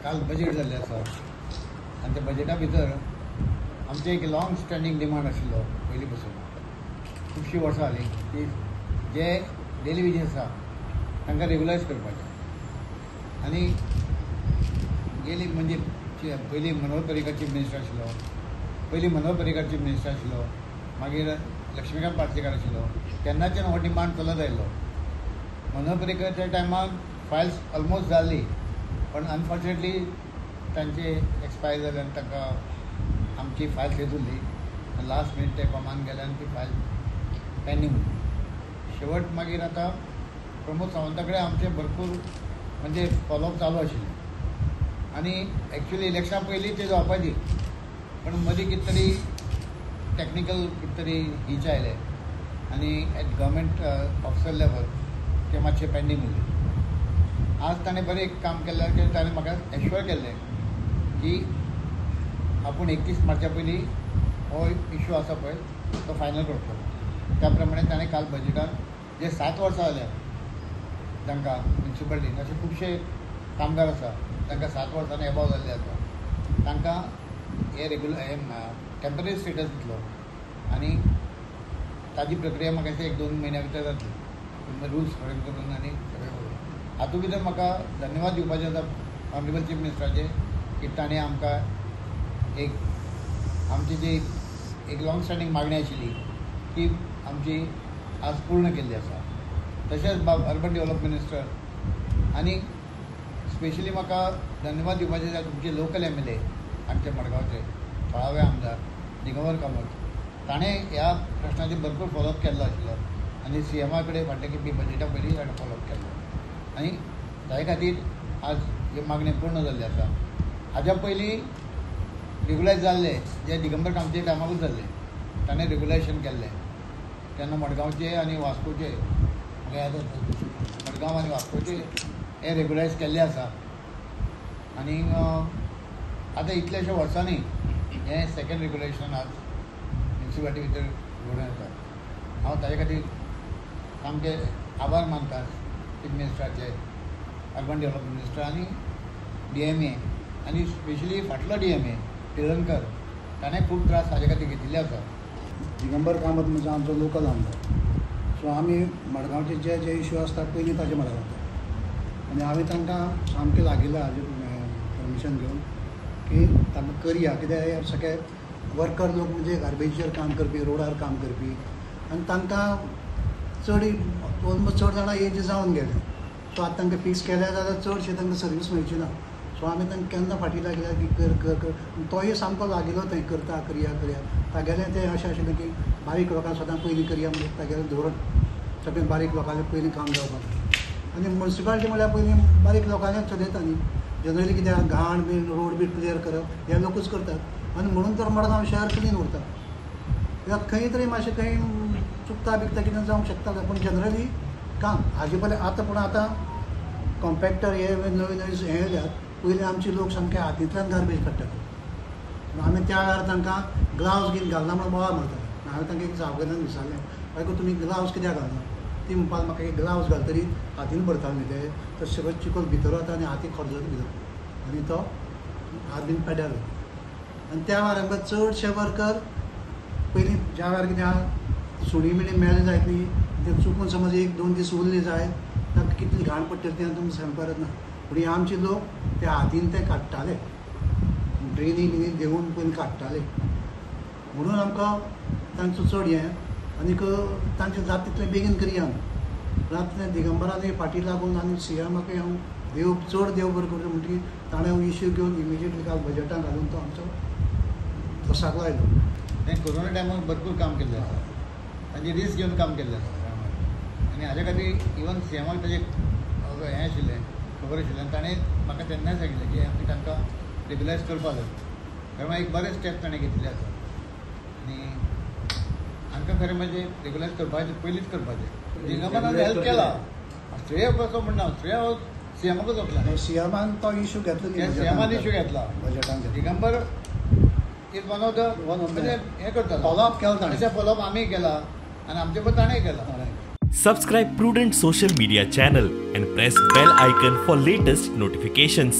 काल बजेट जाल्लें आसा आनी त्या बजेटा भितर आमचें एक लॉंग स्टँडींग डिमांड आशिल्लो पयलीं पासून खुबशीं वर्सां जालीं की जे डेली वेजीस आसा तांकां रेगुलायज करपाचें आनी गेली म्हणजे पयलीं मनोहर पर्रीकर चीफ मिनिस्टर आशिल्लो पयलीं मनोहर पर्रीकर चीफ मिनिस्टर आशिल्लो मागीर लक्ष्मीकांत पार्सेकर आशिल्लो तेन्नाच्यान हो डिमांड चलत आयिल्लो मनोहर पर्रीकरच्या टायमार फायल्स ऑलमोस्ट जाल्ली पण अनफॉर्च्युनेटली तांचे एक्सपायर जाले आनी तांकां आमची फायल थंयच उरली लास्ट मिनीट ते कोमान गेले आनी ती फायल पेंडींग उरली शेवट मागीर आतां प्रमोद सावंता कडेन आमचें भरपूर म्हणजे फॉलोअप चालू आशिल्लें आनी एक्चुली इलेक्शना पयलीं ते जावपाची पण मदीं कितें तरी टॅक्निकल कितें तरी हिच आयले आनी एट गव्हर्मेंट ऑफिसर लेवल ते मातशें पेंडींग उरलें आज ताणें बरें एक काम केल्लें की ताणें म्हाका एश्युअर केल्लें की आपूण 31 मार्चा पयलीं हो इश्यू आसा पळय तो फायनल करतलो त्या प्रमाणे ताणें काल बजेटान जे 7 वर्सां जाल्यात तांकां म्युन्सिपालिटीन अशे खुबशे कामगार आसा तांकां 7 वर्सांनी एबाव जाल्ले आसा तांकां हे टेम्पररी स्टेटस दितलो आनी ताजी प्रक्रिया म्हाका दिसता 1-2 म्हयन्या भितर जातली रुल्स फॉलो करून आनी सगळें करून हातूंत भितर म्हाका धन्यवाद दिवपाचे आसा ऑनरेबल चीफ मिनिस्टराचे की ताणें आमकां एक आमची जी एक लॉंग स्टँडींग मागणी आशिल्ली ती आमची आज पूर्ण केल्ली आसा तशेंच अर्बन डेव्हलपमेंट मिनिस्टर आनी स्पेशली म्हाका धन्यवाद दिवपाचे आसा तुमचे लोकल MLA आमचे मडगांवचे थळावे आमदार दिगंबर कामत ताणें ह्या प्रश्नाचेर भरपूर फॉलोअप केल्लो आशिल्लो आनी CMA कडेन फाटल्या खेपी बजेटा पयलीं ताणें फॉलोअप केल्लो आनी ताचे खातीर आज ही मागणी पूर्ण जाल्ली आसा हाज्या पयलीं रेगुलायज जाल्ले जे दिगंबर कामते टायमाकूच जाल्ले ताणें रेगुलायजेशन केल्लें तेन्ना मडगांवचे आनी वास्कोचे मडगांव आनी वास्कोचे हे रेगुलायज केल्ले आसा आनी आतां इतलेशे वर्सांनी हें सेकेंड रेगुलेशन आज म्युन्सिपालिटी भितर घडोवन येता हांव ताजे खातीर सामके आभार मानता चीफ मिनिस्टराचे अर्बन डेव्हलपमेंट मिनिस्टर आनी DMA आनी स्पेशली फाटलो DMA तिळनकर ताणें खूब त्रास हाजे खातीर घेतिल्ले आसा दिगंबर कामत म्हणजे आमचो लोकल आमदार सो आमी मडगांवचे जे जे इश्यू आसता पयलीं ताजे म्हळ्यार जाता आनी हांवें तांकां सामकें लागिल्लें हाजेर परमिशन घेवन की तांकां करया कित्याक सगळे वर्कर लोक म्हणजे गार्बेजीचेर काम करपी रोडार काम करपी आनी तांकां चड ऑलमोस्ट चड जाणां एज जावन गेले सो आतां तांकां फिक्स केल्या जाल्यार चडशे तांकां सर्वीस मेळची ना सो आमी तांकां केन्ना फाटीं लागल्या की कर कर कर तोय सामको लागिल्लो थंय करता करया करया तागेलें तें अशें आशिल्लें की बारीक लोकांक सदां पयलीं करया म्हणजे तागेलें धोरण सगळें बारीक लोकांलें पयलीं काम जावपाक आनी म्युन्सिपालिटी म्हळ्यार पयलीं बारीक लोकांलें चलयता न्ही जनरली कित्याक घाण बीन रोड बी क्लियर करप हे लोकूच करतात आनी म्हणून तर मडगांव शहर क्लीन उरता कित्याक खंय तरी मातशें खंय चुकता बिकता कितें जावंक शकता पूण जनरली काम हाजे पयलीं आतां पूण आतां कॉम्पॅक्टर हे नवे नवे हे येल्यात पयलीं आमचे लोक सामके हातींतल्यान गार्बेज काडटाले आमी त्या वेळार तांकां ग्लावज घेवन घालना म्हणून बोवाळ मारताले हांवें तांकां एक जावगेल्यान विचारलें बायको तुमी ग्लावज कित्याक घालना ती म्हणपाक म्हाका एक ग्लावज घालतरी हातीन भरताले न्ही ते तर सगळो चिकोल भितर वता आनी हाती खरजत भितर आनी तो हात बीन पेड्यार जाता आनी त्या वेळार आमकां चडशे वर्कर पयलीं ज्या वेळार कितें आहा सुणी बिणी मेले जायत न्ही ते चुकून समज 1-2 दीस उरली जाय ताका कितली घाण पडटली तें तुमकां सांगपाक ना पूण हे आमचे लोक ते हातीन ते काडटाले ड्रेनी बिनी देंवून पयलीं काडटाले म्हणून आमकां तांचो चड हें आनीक तांचें जाता तितलें बेगीन करया रातलें दिगंबरानूय फाटीं लागून आनी CMाकूय हांव देव चड देव बरें करचें म्हणटकीर ताणें इश्यू घेवन इमिजिएटली काल बजेटान घालून तो आमचो तसाक लायलो तें कोरोना टायमार भरपूर काम केल्लें आसा तांची रिस्क घेवन काम केल्लें आसा आनी हाजे खातीर इवन CMाक ताजें हें आशिल्लें खबर आशिल्लें आनी ताणें म्हाका तेन्नाय सांगिल्लें की आमी तांकां रेगुलायज करपा जाय कारण एक बरें स्टेप ताणें घेतिल्लें आसा आनी आमकां खरें म्हणजे रेगुलायज करपाचें पयलींच करपाचें दिगंबरान हेल्प केला श्रेय कसो म्हणना श्रेय हो CMाकूच वतला CMान तो इश्यू घेतलो CMान इश्यू घेतला बजेटान Digambar is one of the म्हणजे हें करता फॉलोअप केला ताणें तशें फॉलोअप आमी केला आनी आमचे पळय ताणें केला Subscribe Prudent social media channel and press bell icon for latest notifications.